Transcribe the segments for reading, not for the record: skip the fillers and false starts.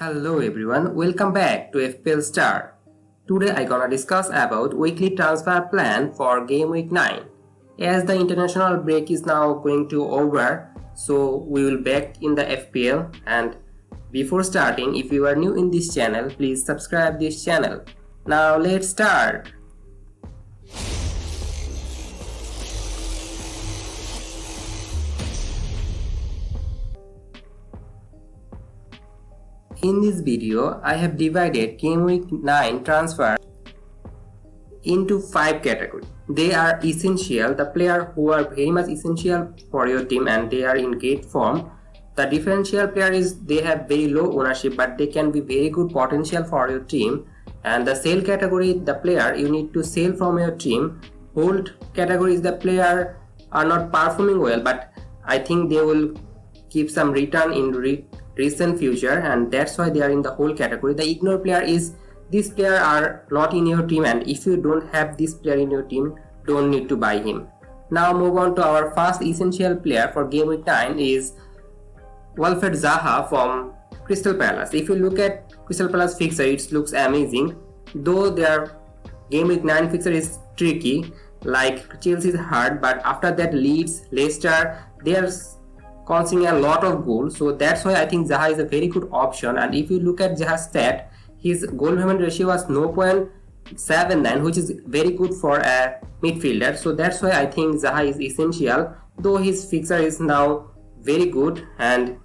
Hello everyone, welcome back to FPL STAR. Today I gonna discuss about weekly transfer plan for game week 9. As the international break is now going to over, so we will back in the FPL, and before starting, if you are new in this channel, please subscribe this channel. Now let's start. In this video, I have divided Game Week 9 transfer into 5 categories. They are essential, the player who are very much essential for your team and they are in great form. The differential player is they have very low ownership but they can be very good potential for your team. And the sell category, the player you need to sell from your team. Hold category is the player are not performing well but I think they will keep some return in recent future and that's why they are in the whole category. The ignore player is this player are not in your team and if you don't have this player in your team, don't need to buy him. Now move on to our first essential player for game week 9 is Wilfred Zaha from Crystal Palace. If you look at Crystal Palace fixture, it looks amazing. Though their game week 9 fixture is tricky, like Chelsea is hard, but after that Leeds, Leicester, they are conceding a lot of goals, so that's why I think Zaha is a very good option. And if you look at Zaha's stat, his goal payment ratio was 0.79, which is very good for a midfielder, so that's why I think Zaha is essential, though his fixture is now very good and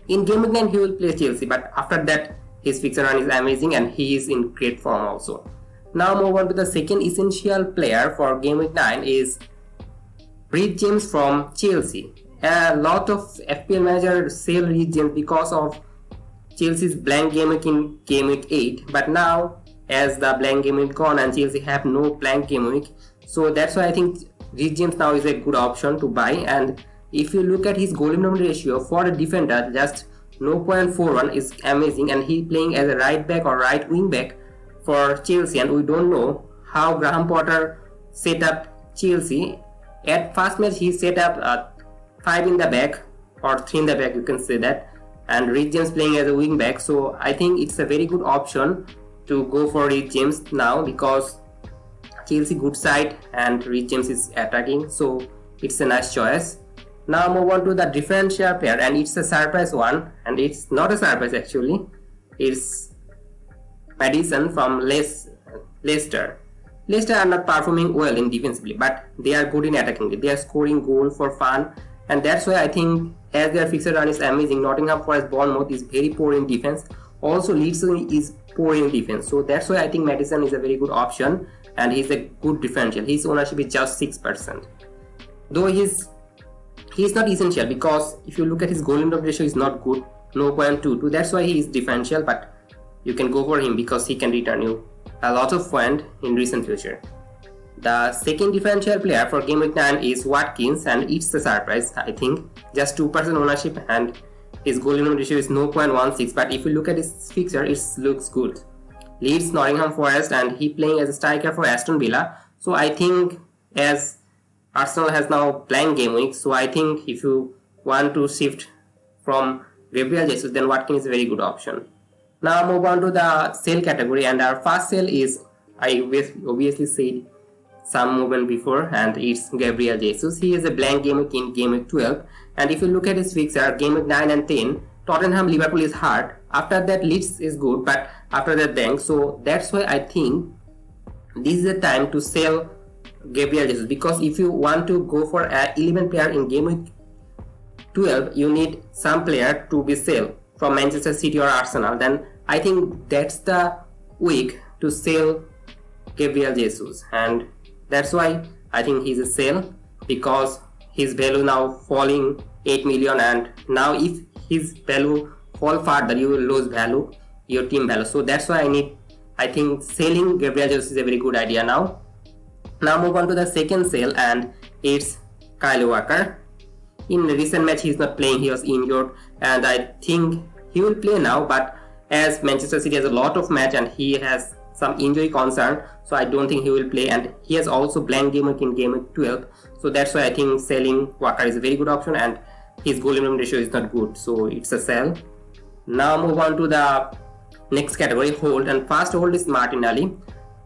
in game week 9 he will play Chelsea, but after that his fixture run is amazing and he is in great form also. Now move on to the second essential player for game week 9 is Reece James from Chelsea. A lot of FPL managers sell Reece James because of Chelsea's blank game week in game week 8, but now as the blank game week gone and Chelsea have no blank game week, so that's why I think Reece James now is a good option to buy. And if you look at his goal minimum ratio for a defender, just 0.41 is amazing, and he playing as a right back or right wing back for Chelsea, and we don't know how Graham Potter set up Chelsea. At first match he set up 5 in the back or 3 in the back, you can say that, and Reece James playing as a wing back, so I think it's a very good option to go for Reece James now because Chelsea good side and Reece James is attacking, so it's a nice choice. Now move on to the differential player, and it's a surprise one, and it's not a surprise actually, it's Maddison from Leicester. Leicester are not performing well in defensively, but they are good in attacking. They are scoring goal for fun, and that's why I think as their fixture run is amazing. Nottingham Forest Bournemouth is very poor in defense. Also Leeds is poor in defense. So that's why I think Maddison is a very good option and he's a good differential. His ownership is just 6%. Though he's not essential because if you look at his goal minimum ratio is not good, 0.22. That's why he is differential, but you can go for him because he can return you a lot of points in recent future. The second differential player for game week 9 is Watkins, and it's a surprise I think, just 2% ownership and his goal minimum ratio is 0.16, but if you look at his fixture it looks good. Leeds, Nottingham Forest, and he playing as a striker for Aston Villa, so I think as Arsenal has now blank game week, so I think if you want to shift from Gabriel Jesus, then Watkins is a very good option. Now move on to the sell category, and our first sell is, I obviously said some movement before, and it's Gabriel Jesus. He is a blank game week in game week 12, and if you look at his fixture, game week 9 and 10, Tottenham, Liverpool is hard, after that Leeds is good, but after that blank, so that's why I think this is the time to sell Gabriel Jesus, because if you want to go for an 11 player in game week 12, you need some player to be sell from Manchester City or Arsenal, then I think that's the week to sell Gabriel Jesus, and that's why I think he's a sell because his value now falling 8 million, and now if his value fall further you will lose value, your team value, so that's why I think selling Gabriel Jesus is a very good idea now. Now move on to the second sale, and it's Kyle Walker. In the recent match he is not playing, he was injured, and I think he will play now, but as Manchester City has a lot of match and he has some injury concern, so I don't think he will play, and he has also blank game week in game week 12, so that's why I think selling Walker is a very good option, and his goal minimum ratio is not good, so it's a sell. Now move on to the next category, hold, and first hold is Martinelli.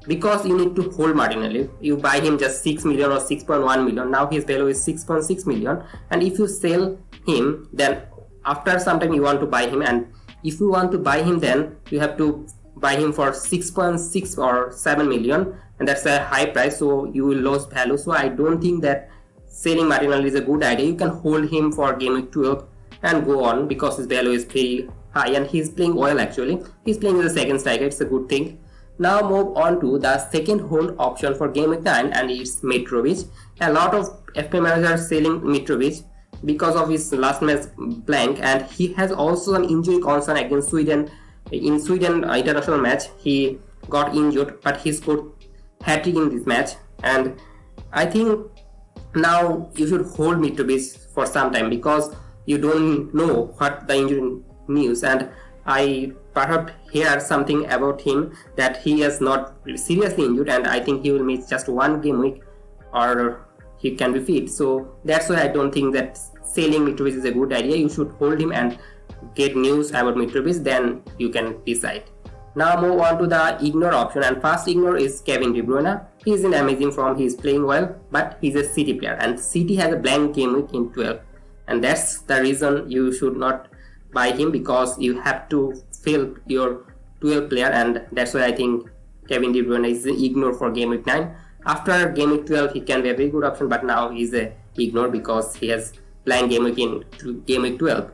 Because you need to hold Martinelli, you buy him just 6 million or 6.1 million. Now his value is 6.6 million, and if you sell him, then after some time you want to buy him, and if you want to buy him, then you have to buy him for 6.6 or 7 million, and that's a high price, so you will lose value. So I don't think that selling Martinelli is a good idea. You can hold him for game week 12 and go on, because his value is very high and he's playing well. Actually, he's playing as a second striker, it's a good thing. Now move on to the second hold option for game week 9, and it's Mitrovic. A lot of FPL managers are selling Mitrovic because of his last match blank, and he has also an injury concern against Sweden. In Sweden international match he got injured, but he scored hat-trick in this match, and I think now you should hold Mitrovic for some time, because you don't know what the injury news, and I perhaps hear something about him that he is not seriously injured, and I think he will miss just one game week or he can be fit. So that's why I don't think that selling Mitrovic is a good idea. You should hold him and get news about Mitrovic, then you can decide. Now move on to the ignore option, and first ignore is Kevin De Bruyne. He is in amazing form, he is playing well, but he is a City player, and City has a blank game week in 12, and that's the reason you should not buy him, because you have to fill your 12 player, and that's why I think Kevin De Bruyne is ignore for game week 9. After game week 12 he can be a very good option, but now he is a ignore because he has blank game week in game week 12.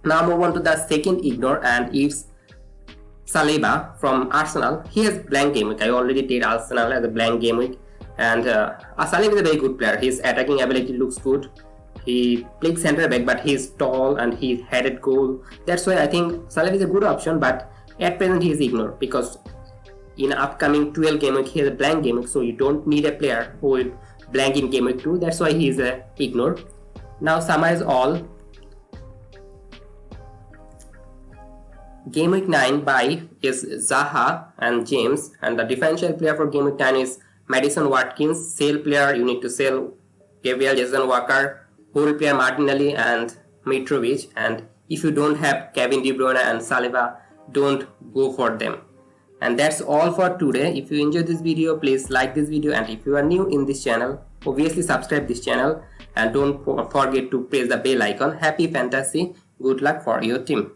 Now move on to the second ignore, and it's Saliba from Arsenal. He has blank game week. I already did Arsenal as a blank game week, and Saliba is a very good player. His attacking ability looks good. He plays center back, but he's tall and he headed goal. That's why I think Saliba is a good option, but at present he is ignored, because in upcoming 12 game week he has a blank game week, so you don't need a player who will blank in game week 2. That's why he is ignored. Now summarize all. Game week 9 buy is Zaha and James, and the differential player for game week 9 is Madison Watkins. Sell player, you need to sell Gabriel Jesus Walker. Hold player Martinelli and Mitrovic, and if you don't have Kevin De Bruyne and Saliba, don't go for them. And that's all for today. If you enjoyed this video, please like this video, and if you are new in this channel, obviously subscribe this channel, and don't forget to press the bell icon. Happy fantasy, good luck for your team.